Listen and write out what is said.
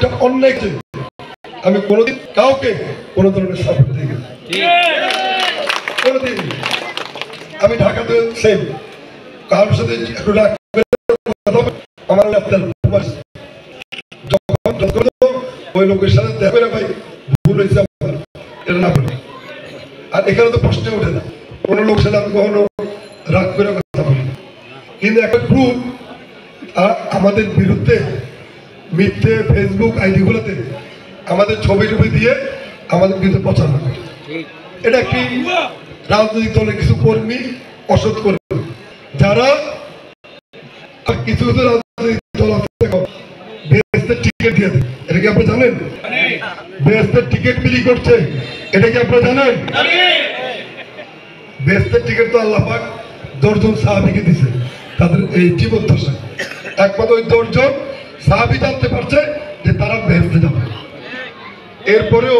এটা অন্যায়। আমি কোনোদিন কাউকে কোনো ধরনের সাপোর্ট দিই না, কোনোদিন। আমি ঢাকাতে সেম কারোর সাথে একটু আমার যখন ওই লোকের সাথে দেখবে না ভাই ভুল হয়েছে আমার, এটা না বলি। আর এখানে তো প্রশ্ন ওঠে না, কোনো লোক সাথে আমি কখনো রাগ করে কথা বলি। কিন্তু একটা গ্রুপ আমাদের বিরুদ্ধে মিথ্যে ফেসবুক আইডিগুলোতে আমাদের ছবি টবি দিয়ে আমাদের বিরুদ্ধে প্রচারণা করে। এটা একটি রাজনৈতিক দলের কিছু কর্মী, অসৎ কর্মী, যারা কিছু কিছু রাজনৈতিক দল বেহেশতের টিকিট দিয়ে দেয়। এটা কি আপনি জানেন? বেহেশতের টিকিট বিলি করছে, এটা কি আপনারা জানেন? বেহেশতের টিকিট তো আল্লাহ পাক 10 জন সাহাবীকে দিয়েছে তাদের এই জীবদ্দশায়। একমাত্র ওই 10 জন সাহাবী জানতে পারছে যে তারা বেহেশতে যাবে। এরপরেও